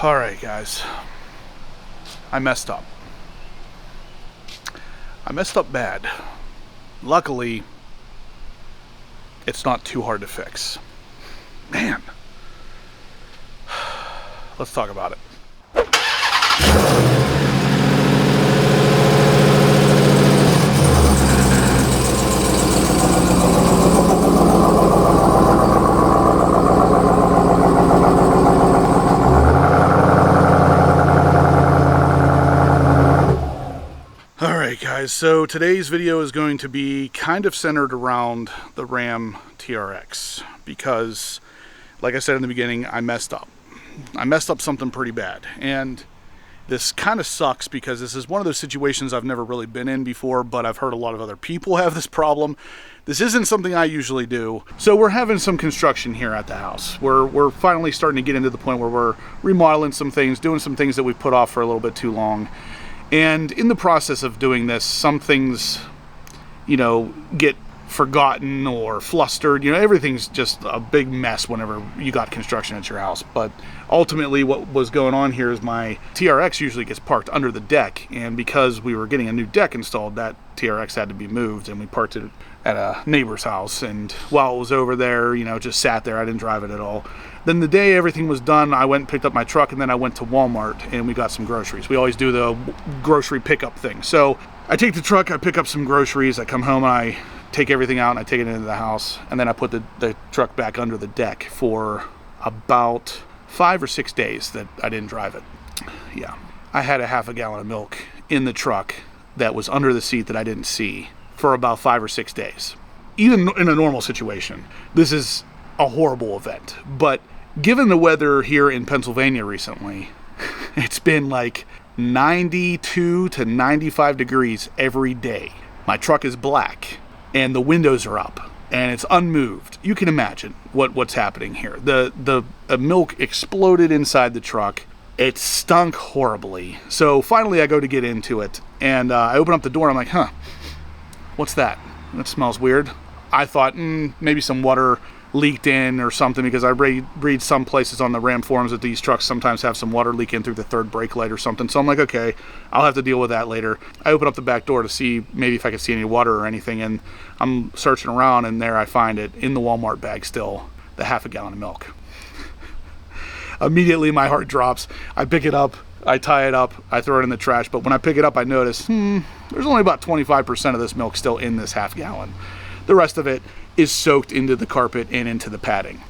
Alright guys, I messed up. I messed up bad. Luckily, it's not too hard to fix. Man. Let's talk about it. Alright guys, so today's video is going to be kind of centered around the Ram TRX because, like I said in the beginning, I messed up. I messed up something pretty bad, and this kind of sucks because this is one of those situations I've never really been in before, but I've heard a lot of other people have this problem. This isn't something I usually do. So we're having some construction here at the house. We're finally starting to get into the point where we're remodeling some things, doing some things that we've put off for a little bit too long. And in the process of doing this, some things, get forgotten or flustered. Everything's just a big mess whenever you got construction at your house. But ultimately what was going on here is my TRX usually gets parked under the deck. And because we were getting a new deck installed, that TRX had to be moved, and we parked it at a neighbor's house. And while it was over there, just sat there. I didn't drive it at all. Then the day everything was done, I went and picked up my truck, and then I went to Walmart and we got some groceries. We always do the grocery pickup thing. So I take the truck, I pick up some groceries, I come home and I take everything out and I take it into the house, and then I put the truck back under the deck for about 5 or 6 days that I didn't drive it. Yeah, I had a half a gallon of milk in the truck that was under the seat that I didn't see for about 5 or 6 days. Even in a normal situation, this is a horrible event. But given the weather here in Pennsylvania recently, it's been like 92 to 95 degrees every day. My truck is black and the windows are up and it's unmoved. You can imagine what's happening here. The milk exploded inside the truck. It stunk horribly. So finally I go to get into it, and I open up the door and I'm like, what's that? That smells weird. I thought maybe some water leaked in or something, because I read some places on the Ram forums that these trucks sometimes have some water leak in through the third brake light or something. So I'm like, okay, I'll have to deal with that later. I open up the back door to see maybe if I could see any water or anything, and I'm searching around, and there I find it in the Walmart bag still, the half a gallon of milk. Immediately my heart drops. I pick it up, I tie it up, I throw it in the trash, but when I pick it up I notice, there's only about 25% of this milk still in this half gallon. The rest of it is soaked into the carpet and into the padding.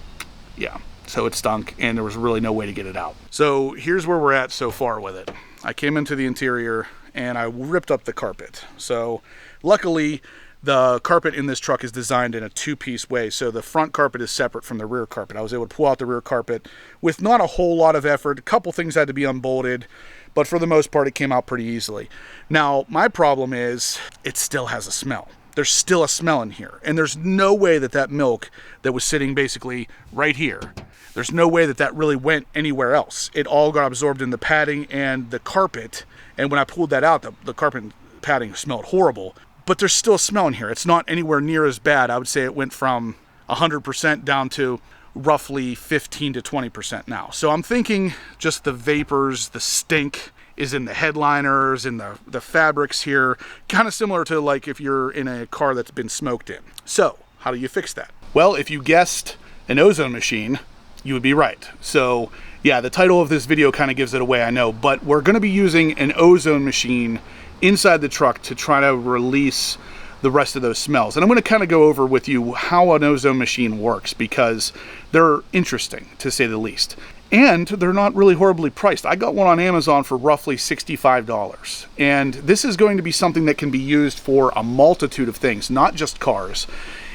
Yeah, so it stunk, and there was really no way to get it out. So here's where we're at so far with it. I came into the interior and I ripped up the carpet. So luckily the carpet in this truck is designed in a two-piece way, so the front carpet is separate from the rear carpet. I was able to pull out the rear carpet with not a whole lot of effort. A couple things had to be unbolted, but for the most part it came out pretty easily. Now my problem is it still has a smell. There's still a smell in here, and there's no way that milk that was sitting basically right here, there's no way that really went anywhere else. It all got absorbed in the padding and the carpet, and when I pulled that out, the carpet and padding smelled horrible, but there's still a smell in here. It's not anywhere near as bad. I would say it went from 100% down to roughly 15 to 20% now. So I'm thinking just the vapors, the stink is in the headliners, in the fabrics here, kind of similar to like if you're in a car that's been smoked in. So how do you fix that? Well, if you guessed an ozone machine, you would be right. So yeah, the title of this video kind of gives it away, I know, but we're going to be using an ozone machine inside the truck to try to release the rest of those smells. And I'm going to kind of go over with you how an ozone machine works, because they're interesting to say the least. And they're not really horribly priced. I got one on Amazon for roughly $65. And this is going to be something that can be used for a multitude of things, not just cars.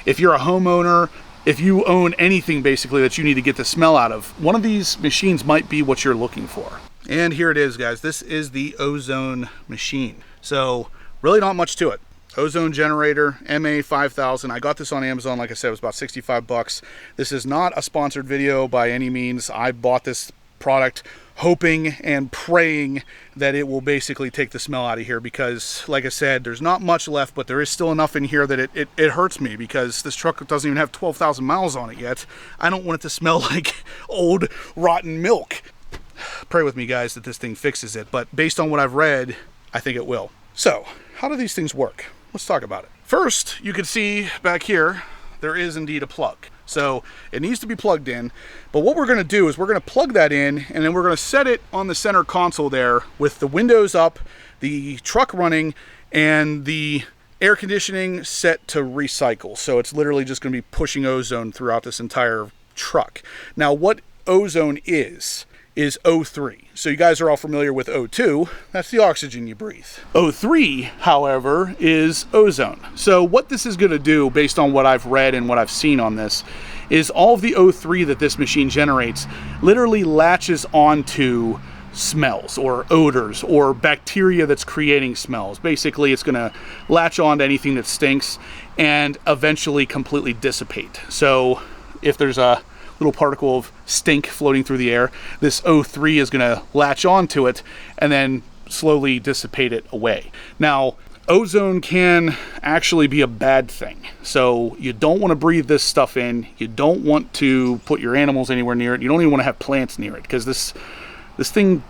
If you're a homeowner, if you own anything basically that you need to get the smell out of, one of these machines might be what you're looking for. And here it is, guys. This is the ozone machine. So really not much to it. Ozone generator, MA5000. I got this on Amazon, like I said, it was about 65 bucks. This is not a sponsored video by any means. I bought this product hoping and praying that it will basically take the smell out of here, because like I said, there's not much left, but there is still enough in here that it hurts me, because this truck doesn't even have 12,000 miles on it yet. I don't want it to smell like old rotten milk. pray with me, guys, that this thing fixes it. But based on what I've read, I think it will. So, how do these things work? Let's talk about it. First, you can see back here, there is indeed a plug. So it needs to be plugged in. But what we're going to do is we're going to plug that in, and then we're going to set it on the center console there with the windows up, the truck running, and the air conditioning set to recycle. So it's literally just going to be pushing ozone throughout this entire truck. Now, what ozone is O3. So you guys are all familiar with O2. That's the oxygen you breathe. O3, however, is ozone. So what this is going to do, based on what I've read and what I've seen on this, is all of the O3 that this machine generates literally latches onto smells or odors or bacteria that's creating smells. Basically, it's going to latch on to anything that stinks and eventually completely dissipate. So if there's a little particle of stink floating through the air, this O3 is going to latch onto it and then slowly dissipate it away. Now, ozone can actually be a bad thing. So you don't want to breathe this stuff in. You don't want to put your animals anywhere near it. You don't even want to have plants near it, because this thing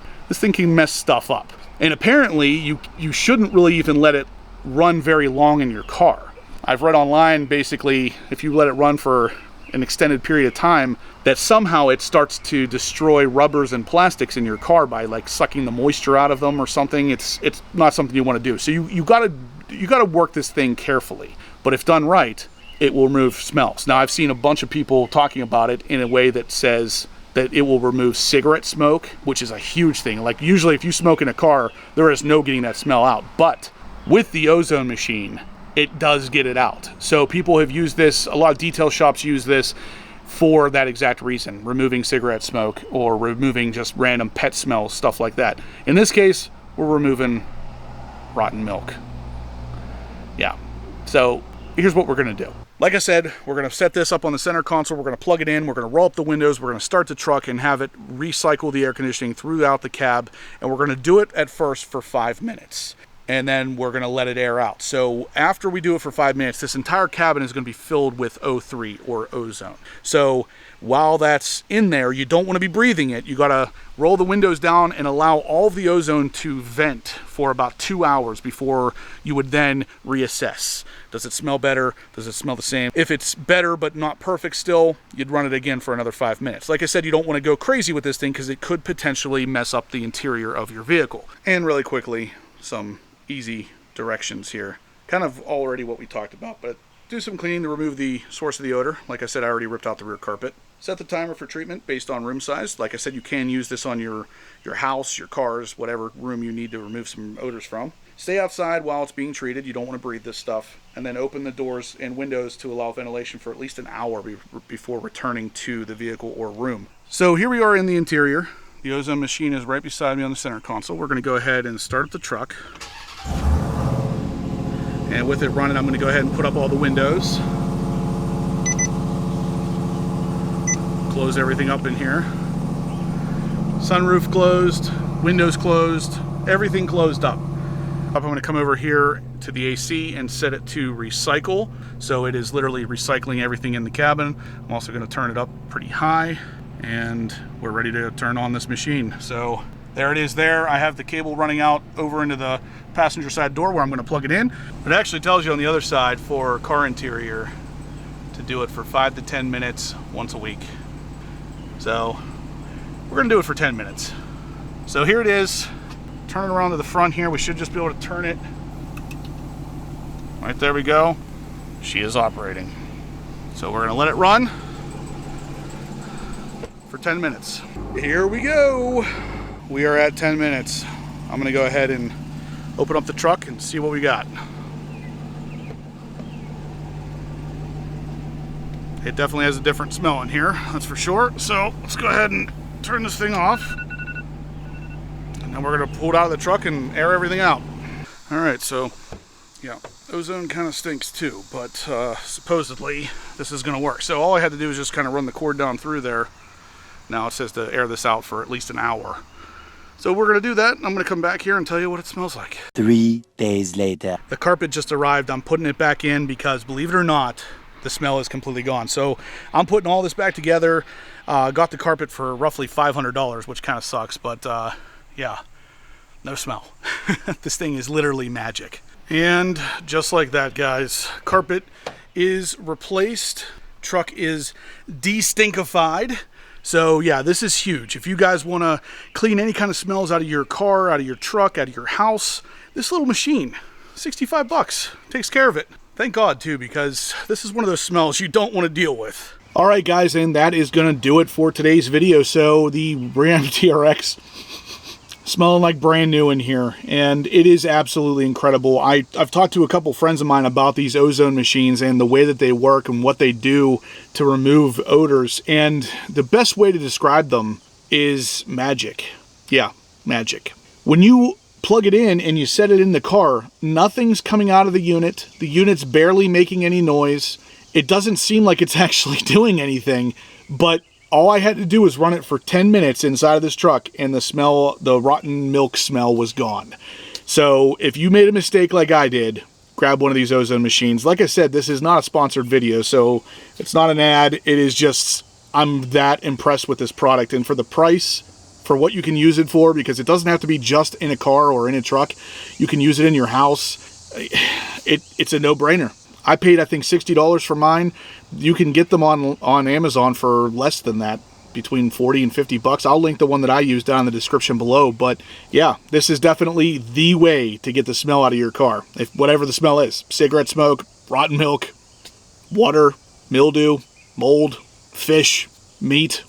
can mess stuff up. And apparently you shouldn't really even let it run very long in your car. I've read online, basically, if you let it run for an extended period of time, that somehow it starts to destroy rubbers and plastics in your car by like sucking the moisture out of them or something. It's not something you want to do. So you gotta work this thing carefully. But if done right, it will remove smells. Now, I've seen a bunch of people talking about it in a way that says that it will remove cigarette smoke, which is a huge thing. Like, usually if you smoke in a car, there is no getting that smell out. But with the ozone machine, it does get it out. So people have used this, a lot of detail shops use this for that exact reason, removing cigarette smoke or removing just random pet smells, stuff like that. In this case, we're removing rotten milk. Yeah, so here's what we're gonna do. Like I said, we're gonna set this up on the center console, we're gonna plug it in, we're gonna roll up the windows, we're gonna start the truck and have it recycle the air conditioning throughout the cab, and we're gonna do it at first for 5 minutes. And then we're going to let it air out. So after we do it for 5 minutes, this entire cabin is going to be filled with O3 or ozone. So while that's in there, you don't want to be breathing it. You got to roll the windows down and allow all of the ozone to vent for about 2 hours before you would then reassess. Does it smell better? Does it smell the same? If it's better but not perfect still, you'd run it again for another 5 minutes. Like I said, you don't want to go crazy with this thing because it could potentially mess up the interior of your vehicle. And really quickly, some easy directions here. Kind of already what we talked about, but do some cleaning to remove the source of the odor. Like I said, I already ripped out the rear carpet. Set the timer for treatment based on room size. Like I said, you can use this on your house, your cars, whatever room you need to remove some odors from. Stay outside while it's being treated. You don't want to breathe this stuff. And then open the doors and windows to allow ventilation for at least an hour before returning to the vehicle or room. So here we are in the interior. The ozone machine is right beside me on the center console. We're going to go ahead and start up the truck. And with it running, I'm going to go ahead and put up all the windows. Close everything up in here. Sunroof closed, windows closed, everything closed up. I'm going to come over here to the AC and set it to recycle. So it is literally recycling everything in the cabin. I'm also going to turn it up pretty high, and we're ready to turn on this machine. So there it is there. I have the cable running out over into the passenger side door where I'm going to plug it in. It actually tells you on the other side for car interior to do it for 5 to 10 minutes once a week. So we're going to do it for 10 minutes. So here it is. Turn it around to the front here. We should just be able to turn it. Right there we go. She is operating. So we're going to let it run for 10 minutes. Here we go. We are at 10 minutes. I'm going to go ahead and open up the truck and see what we got. It definitely has a different smell in here, that's for sure. So let's go ahead and turn this thing off. And then we're going to pull it out of the truck and air everything out. All right, so yeah, ozone kind of stinks too, but supposedly this is going to work. So all I had to do is just kind of run the cord down through there. Now it says to air this out for at least an hour. So we're going to do that. I'm going to come back here and tell you what it smells like. 3 days later. The carpet just arrived. I'm putting it back in because, believe it or not, the smell is completely gone. So I'm putting all this back together. Got the carpet for roughly $500, which kind of sucks, but yeah, no smell. This thing is literally magic. And just like that, guys, carpet is replaced. Truck is de-stinkified. So yeah, this is huge. If you guys want to clean any kind of smells out of your car, out of your truck, out of your house, this little machine, 65 bucks, takes care of it. Thank God too, because this is one of those smells you don't want to deal with. All right, guys, and that is going to do it for today's video. So the Ram TRX smelling like brand new in here, and it is absolutely incredible. I've talked to a couple friends of mine about these ozone machines and the way that they work and what they do to remove odors, and the best way to describe them is magic. Yeah, magic. When you plug it in and you set it in the car, nothing's coming out of the unit's barely making any noise. It doesn't seem like it's actually doing anything, but all I had to do was run it for 10 minutes inside of this truck, and the smell, the rotten milk smell, was gone. So if you made a mistake like I did, grab one of these ozone machines. Like I said, this is not a sponsored video, so it's not an ad. It is just, I'm that impressed with this product, and for the price, for what you can use it for, because it doesn't have to be just in a car or in a truck. You can use it in your house. It's a no-brainer. I paid, I think, $60 for mine. You can get them on Amazon for less than that, between 40 and 50 bucks. I'll link the one that I used down in the description below. But yeah, this is definitely the way to get the smell out of your car. If whatever the smell is, cigarette smoke, rotten milk, water, mildew, mold, fish, meat,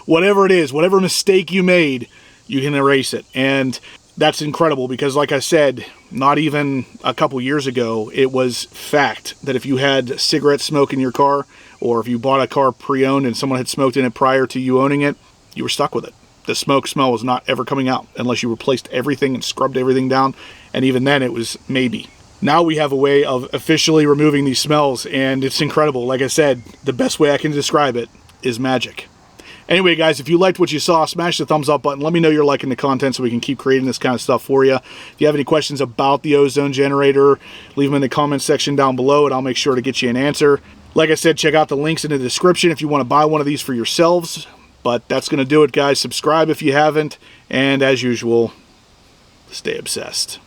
whatever it is, whatever mistake you made, you can erase it. And that's incredible, because like I said, not even a couple years ago, it was fact that if you had cigarette smoke in your car, or if you bought a car pre-owned and someone had smoked in it prior to you owning it, you were stuck with it. The smoke smell was not ever coming out unless you replaced everything and scrubbed everything down, and even then it was maybe. Now we have a way of officially removing these smells, and it's incredible. Like I said, the best way I can describe it is magic. Anyway, guys, if you liked what you saw, smash the thumbs up button. Let me know you're liking the content so we can keep creating this kind of stuff for you. If you have any questions about the ozone generator, leave them in the comments section down below, and I'll make sure to get you an answer. Like I said, check out the links in the description if you want to buy one of these for yourselves. But that's going to do it, guys. Subscribe if you haven't. And as usual, stay obsessed.